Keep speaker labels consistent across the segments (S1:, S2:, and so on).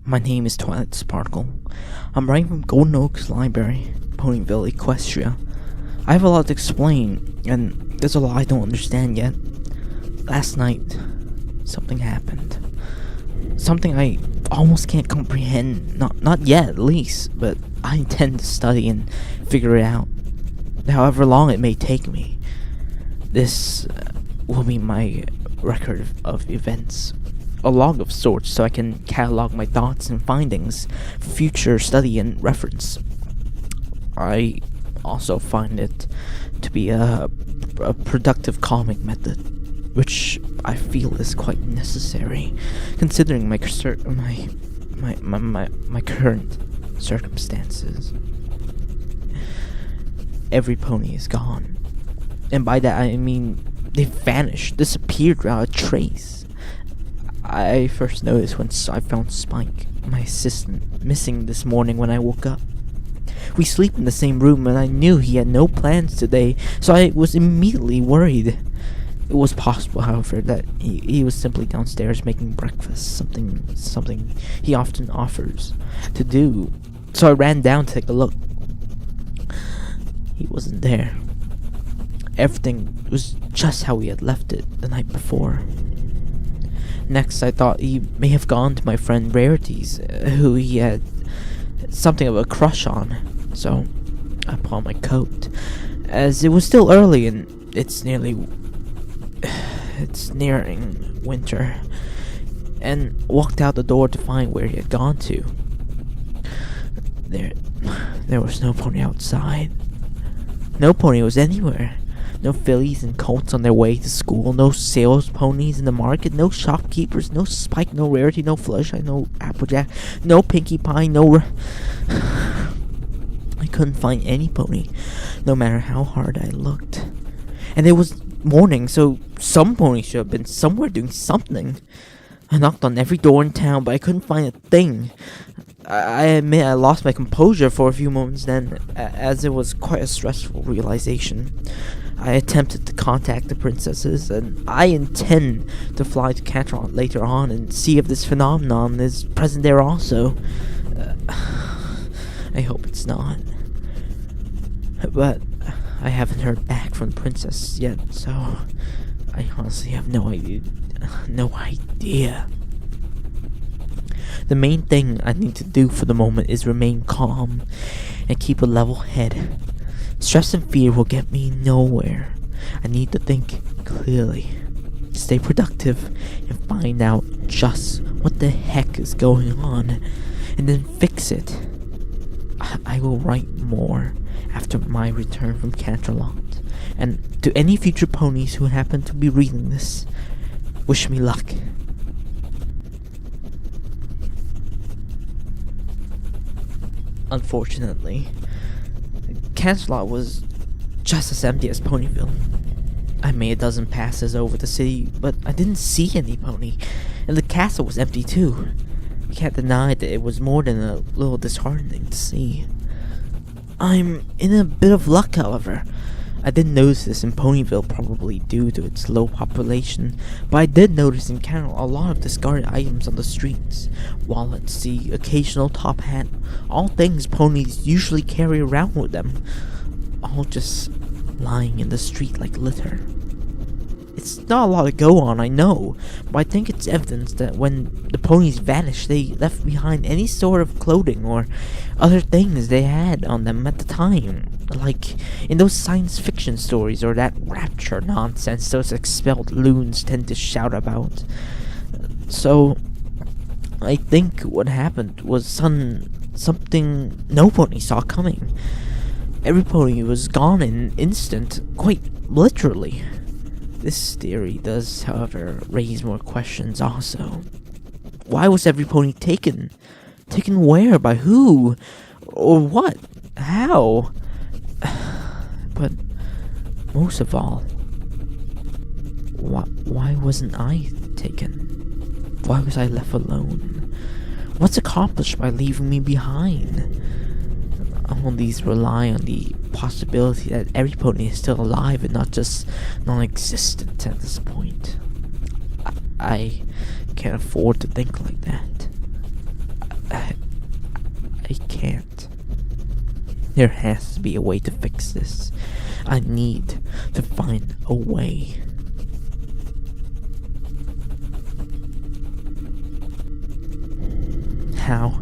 S1: My name is Twilight Sparkle. I'm writing from Golden Oaks Library, Ponyville, Equestria. I have a lot to explain, and there's a lot I don't understand yet. Last night, something happened. Something I almost can't comprehend, not yet at least, but I intend to study and figure it out, however long it may take me. This will be my record of events. A log of sorts, so I can catalog my thoughts and findings for future study and reference. I also find it to be a productive calming method, which I feel is quite necessary, considering my current circumstances. Every pony is gone, and by that I mean they vanished, disappeared without a trace. I first noticed when I found Spike, my assistant, missing this morning when I woke up. We sleep in the same room, and I knew he had no plans today, so I was immediately worried. It was possible, however, that he was simply downstairs making breakfast, something he often offers to do. So I ran down to take a look. He wasn't there. Everything was just how he had left it the night before. Next, I thought he may have gone to my friend Rarity's, who he had something of a crush on. So I put on my coat, as it was still early and it's nearing winter, and walked out the door to find where he had gone to. There was no pony outside. No pony was anywhere. No fillies and colts on their way to school, no sales ponies in the market, no shopkeepers, no Spike, no Rarity, no Fluttershy, no Applejack, no Pinkie Pie, I couldn't find any pony, no matter how hard I looked. And it was morning, so some pony should have been somewhere doing something. I knocked on every door in town, but I couldn't find a thing. I admit I lost my composure for a few moments then, as it was quite a stressful realization. I attempted to contact the princesses, and I intend to fly to Canterlot later on and see if this phenomenon is present there also. I hope it's not. But I haven't heard back from the princess yet, so I honestly have no idea. The main thing I need to do for the moment is remain calm and keep a level head. Stress and fear will get me nowhere. I need to think clearly, stay productive, and find out just what the heck is going on, and then fix it. I will write more after my return from Canterlot, and to any future ponies who happen to be reading this, wish me luck. Unfortunately, Canterlot was just as empty as Ponyville. I made a dozen passes over the city, but I didn't see any pony, and the castle was empty too. I can't deny that it was more than a little disheartening to see. I'm in a bit of luck, however. I didn't notice this in Ponyville, probably due to its low population, but I did notice in Canterlot a lot of discarded items on the streets. Wallets, the occasional top hat, all things ponies usually carry around with them, all just lying in the street like litter. It's not a lot to go on, I know, but I think it's evidence that when the ponies vanished, they left behind any sort of clothing or other things they had on them at the time, like in those science fiction stories or that rapture nonsense those expelled loons tend to shout about. So, I think what happened was something no pony saw coming. Every pony was gone in an instant, quite literally. This theory does, however, raise more questions also. Why was every pony taken? Taken where? By who? Or what? How? But most of all, why wasn't I taken? Why was I left alone? What's accomplished by leaving me behind? All these rely on the possibility that every pony is still alive and not just non-existent at this point. I can't afford to think like that. There has to be a way to fix this. I need to find a way. How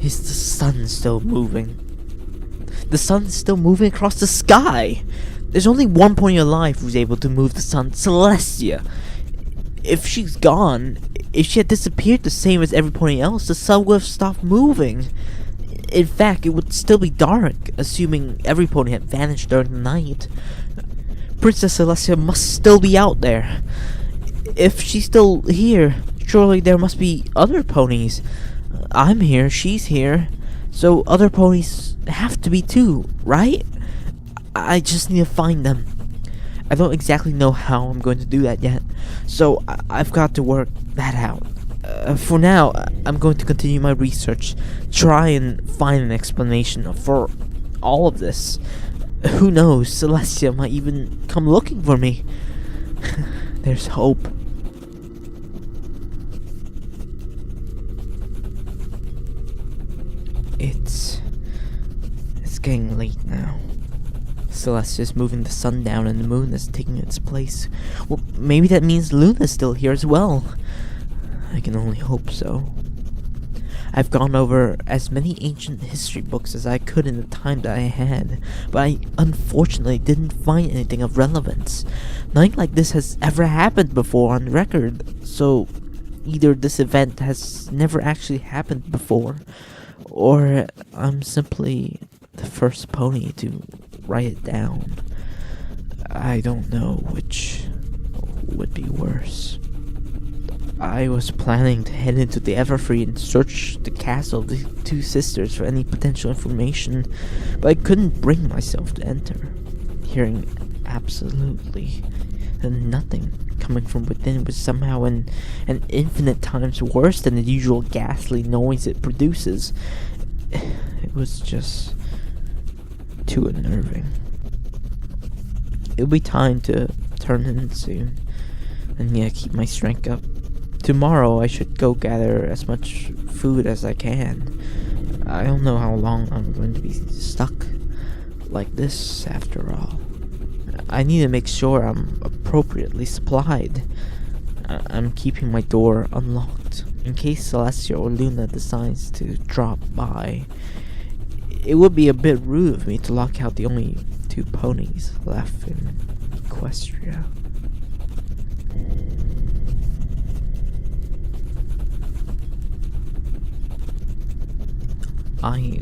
S1: is the sun still moving? The sun is still moving across the sky! There's only one pony alive who's able to move the sun, Celestia. If she's gone, if she had disappeared the same as every pony else, the sun would have stopped moving. In fact, it would still be dark, assuming every pony had vanished during the night. Princess Celestia must still be out there. If she's still here, surely there must be other ponies. I'm here, she's here, so other ponies have to be too, right? I just need to find them. I don't exactly know how I'm going to do that yet, so I've got to work that out. For now, I'm going to continue my research, try and find an explanation for all of this. Who knows, Celestia might even come looking for me. There's hope. It's getting late now. Celestia's moving the sun down and the moon is taking its place. Well, maybe that means Luna's still here as well. I can only hope so. I've gone over as many ancient history books as I could in the time that I had, but I unfortunately didn't find anything of relevance. Nothing like this has ever happened before on record, so either this event has never actually happened before, or I'm simply the first pony to write it down. I don't know which would be worse. I was planning to head into the Everfree and search the castle of the two sisters for any potential information, but I couldn't bring myself to enter. Hearing absolutely nothing coming from within was somehow an infinite times worse than the usual ghastly noise it produces. It was just too unnerving. It'll be time to turn in soon, and yeah, keep my strength up. Tomorrow I should go gather as much food as I can. I don't know how long I'm going to be stuck like this after all. I need to make sure I'm appropriately supplied. I'm keeping my door unlocked in case Celestia or Luna decides to drop by. It would be a bit rude of me to lock out the only two ponies left in Equestria. I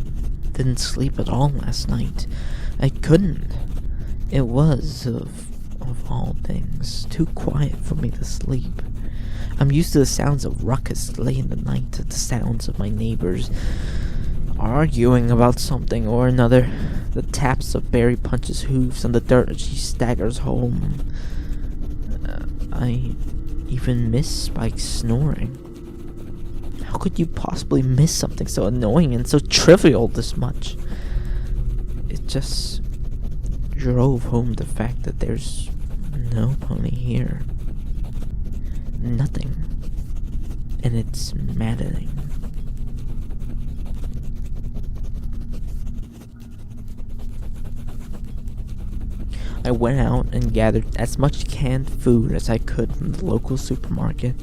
S1: didn't sleep at all last night. I couldn't. It was, of all things, too quiet for me to sleep. I'm used to the sounds of ruckus late in the night, to the sounds of my neighbors arguing about something or another, the taps of Barry Punch's hooves on the dirt as she staggers home. I even miss Spike's snoring. How could you possibly miss something so annoying and so trivial this much? It just drove home the fact that there's no pony here. Nothing. And it's maddening. I went out and gathered as much canned food as I could from the local supermarket.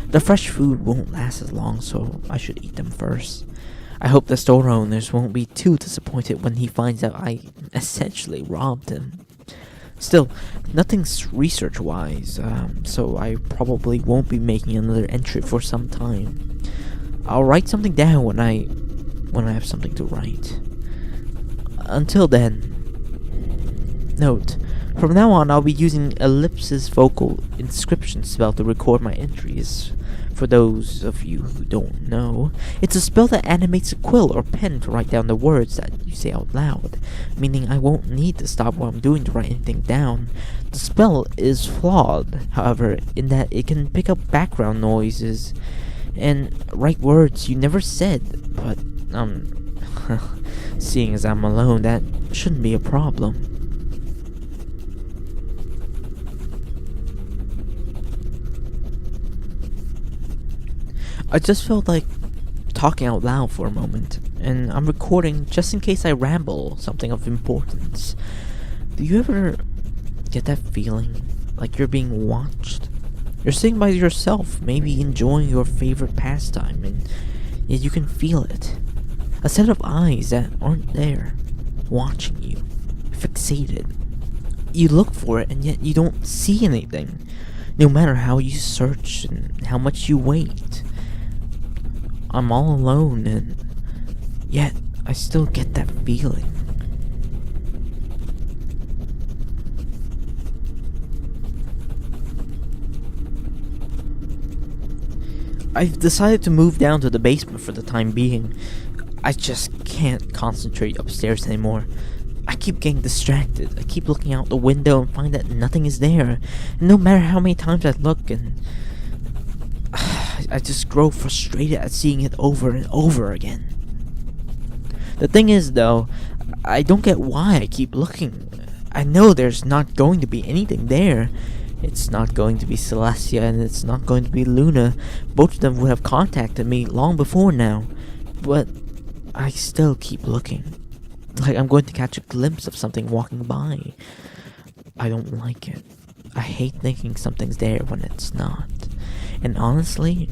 S1: The fresh food won't last as long, so I should eat them first. I hope the store owners won't be too disappointed when he finds out I essentially robbed him. Still, nothing's research-wise, so I probably won't be making another entry for some time. I'll write something down when I have something to write. Until then, note, from now on I'll be using Ellipsis Vocal Inscription spell to record my entries. For those of you who don't know, it's a spell that animates a quill or pen to write down the words that you say out loud, meaning I won't need to stop what I'm doing to write anything down. The spell is flawed, however, in that it can pick up background noises and write words you never said, but, seeing as I'm alone, that shouldn't be a problem. I just felt like talking out loud for a moment. and I'm recording just in case I ramble something of importance. Do you ever get that feeling like you're being watched? You're sitting by yourself, maybe enjoying your favorite pastime, and yet you can feel it. A set of eyes that aren't there, watching you, fixated. You look for it, and yet you don't see anything, no matter how you search and how much you wait. I'm all alone, and yet I still get that feeling. I've decided to move down to the basement for the time being. I just can't concentrate upstairs anymore. I keep getting distracted. I keep looking out the window and find that nothing is there. And no matter how many times I look, and I just grow frustrated at seeing it over and over again. The thing is, though, I don't get why I keep looking. I know there's not going to be anything there. It's not going to be Celestia, and it's not going to be Luna. Both of them would have contacted me long before now. But I still keep looking. Like I'm going to catch a glimpse of something walking by. I don't like it. I hate thinking something's there when it's not. And honestly,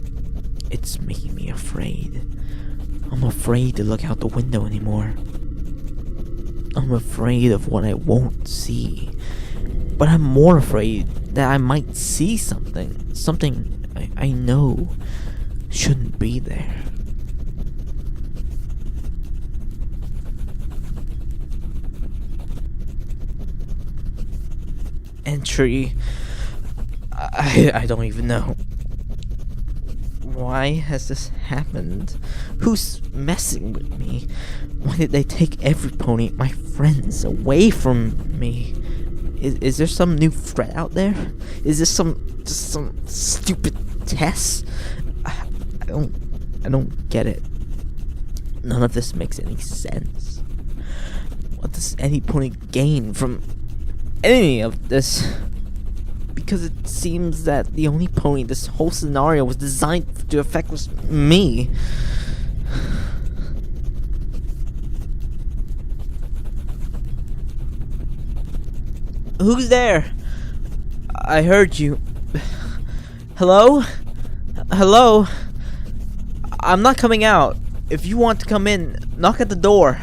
S1: it's making me afraid. I'm afraid to look out the window anymore. I'm afraid of what I won't see. But I'm more afraid that I might see something. Something I know shouldn't be there. Entry. I don't even know. Why has this happened? Who's messing with me? Why did they take everypony, my friends, away from me? Is there some new threat out there? Is this just some stupid test? I don't get it. None of this makes any sense. What does any pony gain from any of this? Because it seems that the only pony this whole scenario was designed to affect was me. Who's there? I heard you. Hello? Hello? I'm not coming out. If you want to come in, knock at the door.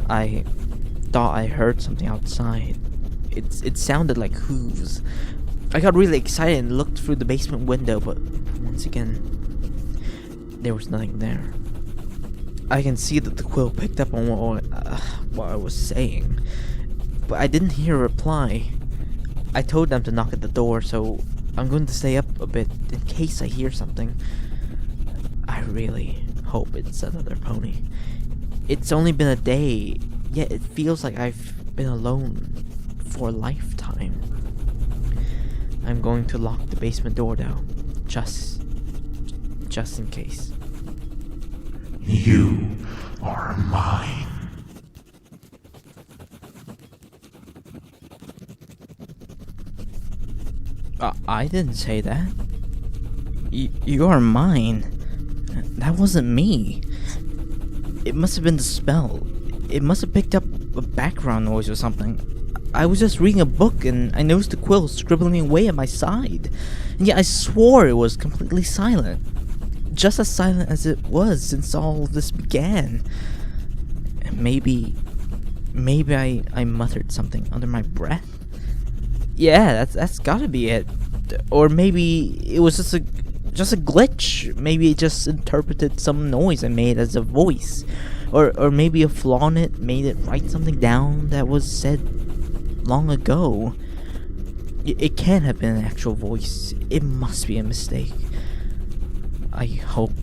S1: I thought I heard something outside. It sounded like hooves. I got really excited and looked through the basement window, but once again, there was nothing there. I can see that the quill picked up on what I was saying, but I didn't hear a reply. I told them to knock at the door, so I'm going to stay up a bit in case I hear something. I really hope it's another pony. It's only been a day, yet it feels like I've been alone for a lifetime. I'm going to lock the basement door though, just in case.
S2: You are mine.
S1: I didn't say that. You are mine. That wasn't me. It must have been the spell. It must have picked up a background noise or something. I was just reading a book and I noticed the quill scribbling away at my side. And yet I swore it was completely silent. Just as silent as it was since all this began. Maybe I muttered something under my breath. Yeah, that's gotta be it. Or maybe it was just a glitch. Maybe it just interpreted some noise I made as a voice. Or maybe a flaw in it made it write something down that was said long ago. It can't have been an actual voice. It must be a mistake. I hope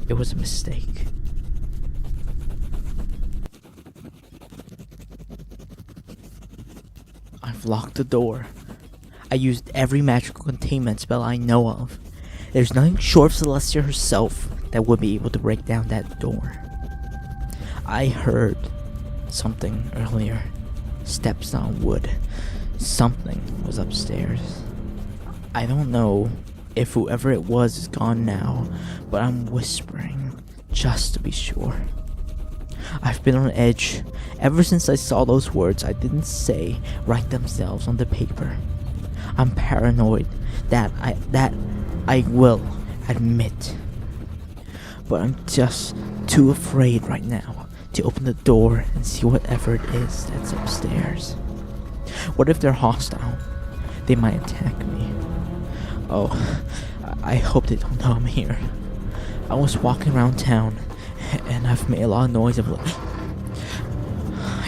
S1: it was a mistake. I've locked the door. I used every magical containment spell I know of. There's nothing short of Celestia herself that would be able to break down that door. I heard something earlier. Steps on wood. Something was upstairs. I don't know if whoever it was is gone now, but I'm whispering just to be sure. I've been on edge ever since I saw those words I didn't say write themselves on the paper. I'm paranoid, that I will admit. But I'm just too afraid right now to open the door and see whatever it is that's upstairs. What if they're hostile? They might attack me. Oh, I hope they don't know I'm here. I was walking around town, and I've made a lot of noise I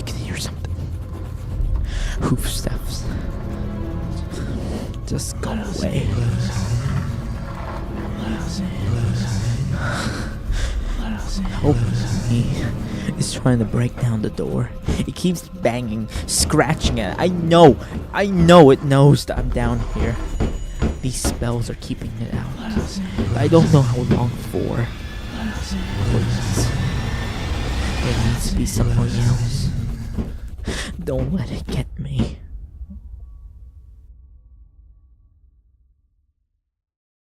S1: can hear something. Hoof steps. Just go away. He is trying to break down the door. It keeps banging, scratching at it. I know it knows that I'm down here. These spells are keeping it out. I don't know how long for. Please. There needs to be someone else. Don't let it get me.